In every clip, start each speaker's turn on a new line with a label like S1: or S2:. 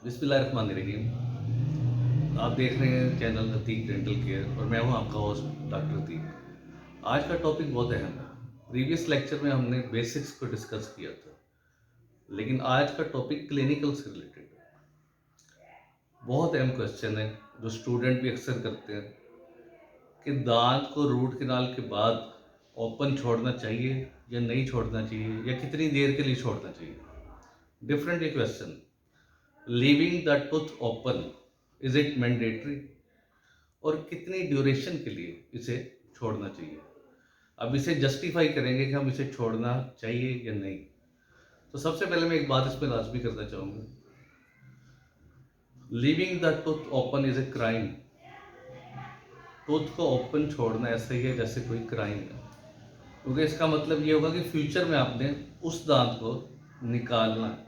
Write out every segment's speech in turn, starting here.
S1: बिस्मिल्लाहिर्रहमानिर्रहीम। आप देख रहे हैं चैनल अतीक डेंटल केयर और मैं हूं आपका होस्ट डॉक्टर अतीक। आज का टॉपिक बहुत अहम है। प्रीवियस लेक्चर में हमने बेसिक्स को डिस्कस किया था, लेकिन आज का टॉपिक क्लिनिकल से रिलेटेड है। बहुत अहम क्वेश्चन है जो स्टूडेंट भी अक्सर करते हैं कि दांत को रूट कैनाल के बाद ओपन छोड़ना चाहिए या नहीं छोड़ना चाहिए, या कितनी देर के लिए छोड़ना चाहिए। डिफरेंट ये question. Leaving the tooth open, is it mandatory, और कितनी ड्यूरेशन के लिए इसे छोड़ना चाहिए। अब इसे जस्टिफाई करेंगे कि हम इसे छोड़ना चाहिए या नहीं। तो सबसे पहले मैं एक बात इस पर लाजमी करना चाहूँगा। Leaving the tooth open is a crime. Tooth को ओपन छोड़ना ऐसा ही है जैसे कोई क्राइम है, क्योंकि इसका मतलब ये होगा कि फ्यूचर में आपने उस दांत को निकालना है।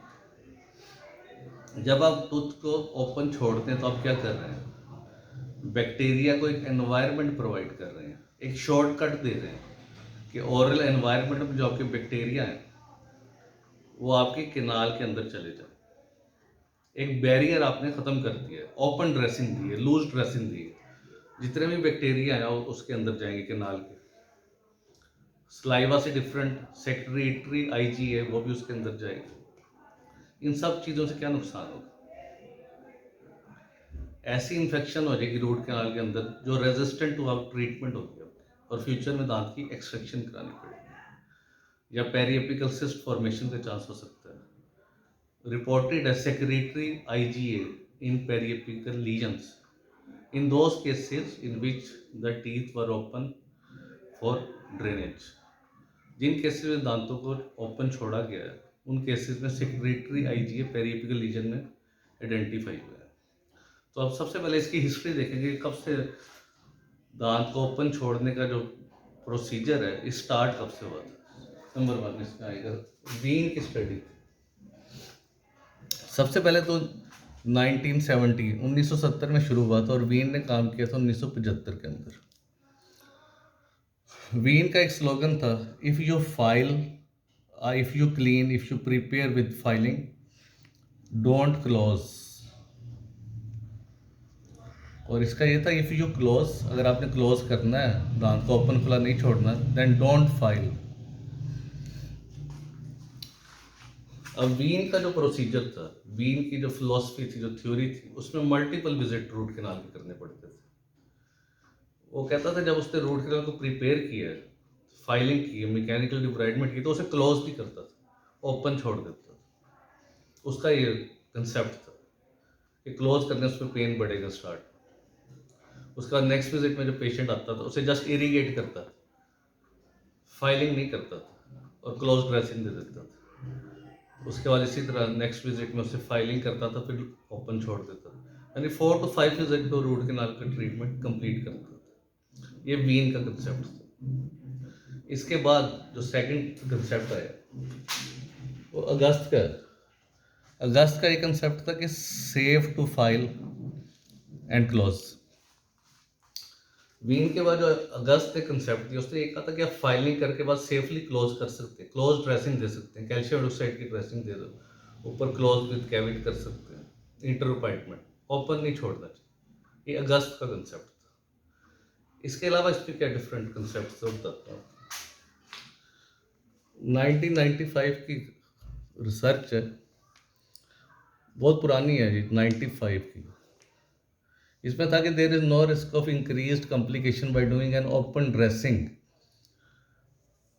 S1: जब आप टूथ को ओपन छोड़ते हैं तो आप क्या कर रहे हैं? बैक्टीरिया को एक एनवायरनमेंट प्रोवाइड कर रहे हैं, एक शॉर्टकट दे रहे हैं कि ओरल एनवायरनमेंट में जो आपके बैक्टीरिया हैं वो आपके केनाल के अंदर चले जाए। एक बैरियर आपने ख़त्म कर दिया है, ओपन ड्रेसिंग दी है, लूज ड्रेसिंग दी है। जितने भी बैक्टीरिया हैं वो उसके अंदर जाएंगे केनाल के। स्लाइवा से डिफरेंट सेक्रेटरी आईजी है, वो भी उसके अंदर जाएगी। इन सब चीज़ों से क्या नुकसान होगा? ऐसी इन्फेक्शन हो जाएगी रूट कैनाल के अंदर जो रेजिस्टेंट टू आवर ट्रीटमेंट होगी और फ्यूचर में दांत की एक्सट्रैक्शन करानी पड़ेगी या पेरिएपिकल सिस्ट फॉर्मेशन का चांस हो सकता है। रिपोर्टेड है secretory IgA in periapical lesions in those cases in which the teeth were open for drainage. जिन केसेस में दांतों को ओपन छोड़ा गया है उन केसेस में सेक्रेटरी आईजीए पेरिएपिकल लीजन में आइडेंटिफाई हुआ है। तो अब सबसे पहले इसकी हिस्ट्री देखेंगे, कब से दांत को ओपन छोड़ने का जो प्रोसीजर है स्टार्ट कब से हुआ था। नंबर 1 इसमें आएगा वीन की स्टडी। सबसे पहले तो 1970 में शुरू हुआ था और वीन ने काम किया था 1975 के अंदर। वीन का एक स्लोगन था, if you file, if you clean, if you prepare with filing, don't close. और इसका ये था, इफ़ यू क्लोज, अगर आपने क्लोज करना है, दांत को ओपन खुला नहीं छोड़ना, देन डोंट फाइल। अब वीन का जो प्रोसीजर था, वीन की जो फिलॉसफी थी, जो थ्योरी थी, उसमें मल्टीपल विजिट रूट कैनाल के करने पड़ते थे। वो कहता था जब उसने रूट कैनाल को प्रिपेयर किया, फाइलिंग की, मैकेनिकल डिब्राइडमेंट की, तो उसे क्लोज नहीं करता था, ओपन छोड़ देता था। उसका ये कंसेप्ट था कि क्लोज करने से पेन बढ़ेगा स्टार्ट। उसका नेक्स्ट विजिट में जो पेशेंट आता था उसे जस्ट इरीगेट करता था, फाइलिंग नहीं करता था और क्लोज ड्रेसिंग दे देता था। उसके बाद इसी तरह नेक्स्ट विजिट में उसे फाइलिंग करता था, फिर ओपन छोड़ देता था। यानी 4 to 5 विजिट को रूट कैनाल का ट्रीटमेंट कंप्लीट करता था। ये वीन का कंसेप्ट था। इसके बाद जो सेकंड कंसेप्ट आया वो अगस्त का। अगस्त का ये कंसेप्ट था कि safe to file and close. वीन के बाद जो अगस्त ने कंसेप्ट दिया उसने ये कहा था कि आप फाइलिंग करके बाद सेफली क्लोज कर सकते हैं, क्लोज ड्रेसिंग दे सकते हैं, कैल्शियम हाइड्रोक्साइड की ड्रेसिंग दे दो, ऊपर क्लोज विद कैविट कर सकते हैं, इंटर अपॉइंटमेंट, ओपन नहीं छोड़ना चाहिए। ये अगस्त का कंसेप्ट था। इसके अलावा इस पर क्या डिफरेंट कंसेप्ट बताता हूँ। 1995 की रिसर्च है, बहुत पुरानी है जी, 95 की। इसमें था कि there is no risk of increase complication by doing an open dressing.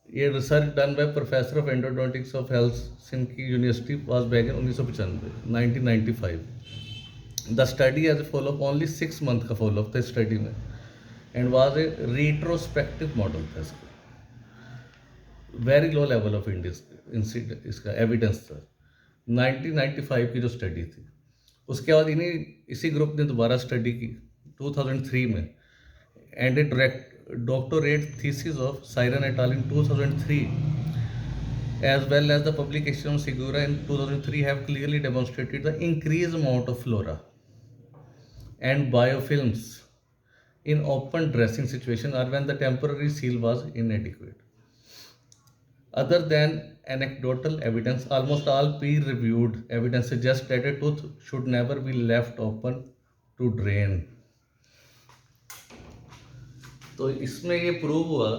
S1: ये research done by professor of endodontics of Helsinki university was back in 1995। The study as a follow up only 6 month का follow up था study में, and was a retrospective model था। इसका very low level of इसका evidence था। 1995 की जो study थी, उसके बाद इसी ग्रुप ने दोबारा स्टडी की 2003 में, and A doctorate thesis of Siren et al. In 2003, as well as the publication of Segura in 2003, have clearly demonstrated the increased amount of flora and biofilms in open dressing situation or when the temporary seal was inadequate. Other than anecdotal evidence, almost all peer-reviewed evidence suggests that a tooth should never be left open to drain. तो इसमें ये prove हुआ,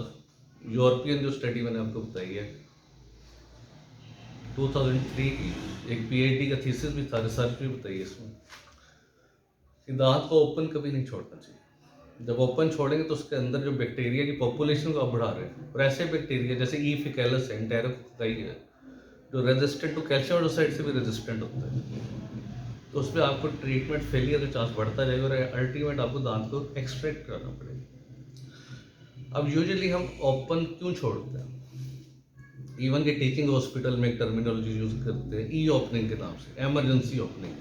S1: European जो study मैंने आपको बताई है 2003 की, एक पीएचडी का थीसिस भी था, रिसर्च भी बताई है इसमें, कि दांत को ओपन कभी नहीं छोड़ना चाहिए। जब ओपन छोड़ेंगे तो उसके अंदर जो बैक्टीरिया की पॉपुलेशन को आप बढ़ा रहे हैं, और ऐसे बैक्टीरिया जैसे ई फिकैलस है, एंटेरोकोकाई है, जो रेजिस्टेंट टू कैल्शियम हाइड्रोक्साइड से भी रेजिस्टेंट होता है, तो उस पर आपको ट्रीटमेंट फेलियर का चांस बढ़ता जाएगा और अल्टीमेट आपको दांत को एक्सट्रैक्ट करना पड़ेगा। अब यूजुअली हम ओपन क्यों छोड़ते हैं? इवन के टीचिंग हॉस्पिटल में एक टर्मिनोलॉजी यूज़ करते हैं ई ओपनिंग के नाम से, एमरजेंसी ओपनिंग,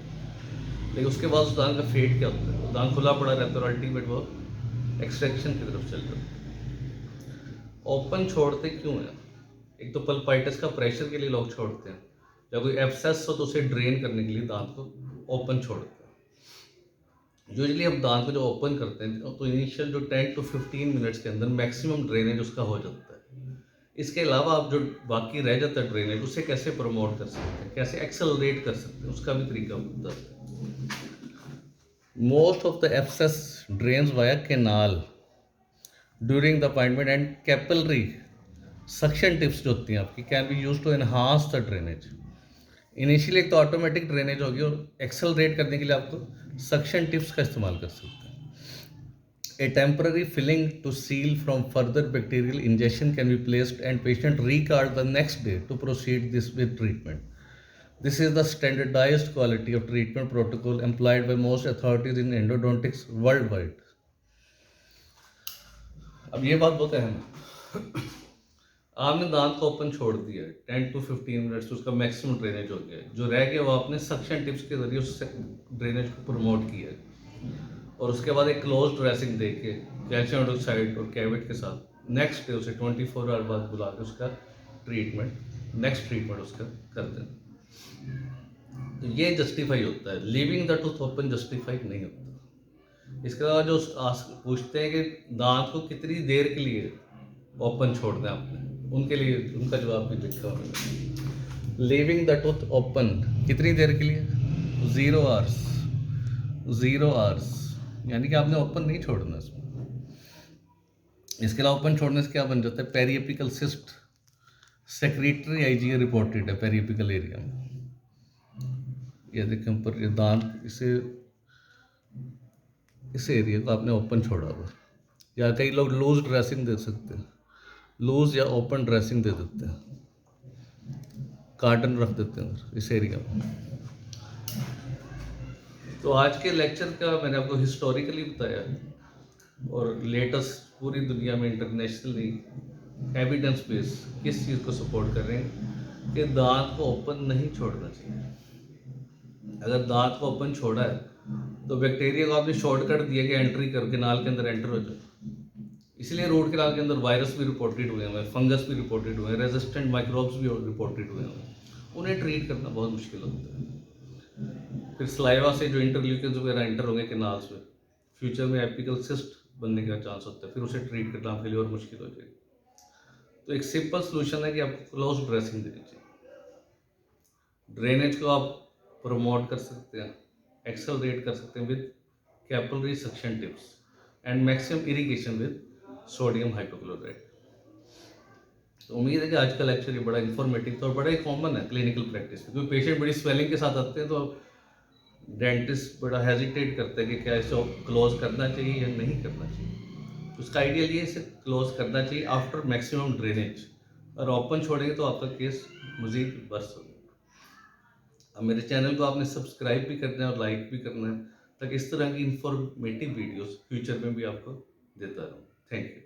S1: लेकिन उसके बाद उस दांत का फेट क्या होता है? दांत खुला पड़ा रहता है और अल्टीमेट वो एक्सट्रैक्शन की तरफ चल जाता है। ओपन छोड़ते क्यों है? एक तो पल्पाइटिस का प्रेशर के लिए लोग छोड़ते हैं, या कोई एब्सेस हो तो उसे ड्रेन करने के लिए दांत को ओपन छोड़ते हैं। यूजुअली हम दांत को जो ओपन करते हैं तो इनिशियल जो 10 to 15 मिनट्स के अंदर मैक्सिमम ड्रेनेज उसका हो जाता है। इसके अलावा आप जो बाकी रह जाता है ड्रेनेज, उसे कैसे प्रमोट कर सकते हैं, कैसे एक्सेलरेट कर सकते हैं, उसका भी तरीका होता है। Most of the abscess drains via canal during the appointment, and capillary suction tips जो होती हैं आपकी can be used to enhance the drainage. Initially एक तो ऑटोमेटिक ड्रेनेज होगी, और एक्सेलरेट करने के लिए आपको सक्शन टिप्स का इस्तेमाल कर सकते हैं। A temporary filling to seal from further bacterial ingestion can be placed, and patient recalled the next day to proceed this with treatment. This is the standardized quality of treatment protocol employed by most authorities in endodontics worldwide. अब ये बात बहुत अहम है। आपने दांत को open छोड़ दिया 10 to 15 मिनट्स, उसका मैक्सिमम ड्रेनेज हो गया, जो रह गया वो आपने सक्शन टिप्स के जरिए उस ड्रेनेज को प्रमोट किया, और उसके बाद एक क्लोज ड्रेसिंग दे के कैल्शियम हाइड्रोक्साइड और कैविट के साथ नेक्स्ट डे उसे 24 आवर बाद बुला के उसका नेक्स्ट ट्रीटमेंट उसका कर देना। तो ये जस्टिफाई होता है, living the tooth open justify नहीं होता। इसके अलावा जो पूछते हैं कि दांत को कितनी देर के लिए ओपन छोड़ना है आपने, उनके लिए उनका जवाब भी लिखा हुआ है। लिविंग द टूथ ओपन कितनी देर के लिए? 0 आवर्स। 0 आवर्स यानी कि आपने ओपन नहीं छोड़ना इसमें। इसके अलावा ओपन छोड़ने से क्या बन जाता है? पेरिएपिकल सिस्ट, सेक्रेटरी आईजीए रिपोर्टेड है पेरिएपिकल एरिया में। ये देखें ऊपर, ये दांत, इस एरिया को आपने ओपन छोड़ा हुआ, या कई लोग लूज ड्रेसिंग दे सकते हैं, लूज या ओपन ड्रेसिंग दे देते हैं, कार्टन रख देते हैं इस एरिया में। तो आज के लेक्चर का मैंने आपको हिस्टोरिकली बताया, और लेटेस्ट पूरी दुनिया में इंटरनेशनली एविडेंस बेस किस चीज़ को सपोर्ट कर रहे हैं कि दांत को ओपन नहीं छोड़ना चाहिए। अगर दांत को ओपन छोड़ा है तो बैक्टीरिया को आपने शॉर्टकट दिया कि एंट्री करके नाल के अंदर एंटर हो जाए, इसलिए रूट कैनाल के अंदर वायरस भी रिपोर्टेड हुए हैं, फंगस भी रिपोर्टेड हुए हैं, रेजिस्टेंट माइक्रोब्स भी रिपोर्टेड हुए हैं। उन्हें ट्रीट करना बहुत मुश्किल होता है। फिर सलाइवा से जो इंटरल्यूकिन्स वगैरह एंटर होंगे कैनाल्स में, फ्यूचर में एपिकल सिस्ट बनने का चांस होता है, फिर उसे ट्रीट करना आपके लिए और मुश्किल हो जाएगी। तो एक सिंपल सोल्यूशन है कि आपको क्लोज ड्रेसिंग देनी चाहिए। ड्रेनेज को आप प्रमोट कर सकते हैं, एक्सेलरेट कर सकते हैं with capillary suction tips, and maximum irrigation with sodium hypochlorite. तो उम्मीद है कि आज का लेक्चर ये बड़ा इन्फॉर्मेटिव था और बड़ा ही कॉमन है क्लिनिकल प्रैक्टिस में, क्योंकि पेशेंट बड़ी स्वेलिंग के साथ आते हैं तो डेंटिस्ट बड़ा हेजिटेट करते हैं कि क्या इसे क्लोज करना चाहिए या नहीं करना चाहिए। उसका आइडियल ये इसे क्लोज करना चाहिए आफ्टर मैक्सिमम ड्रेनेज, और ओपन छोड़ेंगे तो आपका केस मज़ीद बर्स्ट हो जाएगा। अब मेरे चैनल को आपने सब्सक्राइब भी करना है और लाइक भी करना है, ताकि इस तरह की इंफॉर्मेटिव वीडियोस फ्यूचर में भी आपको देता रहूँ। Thank you.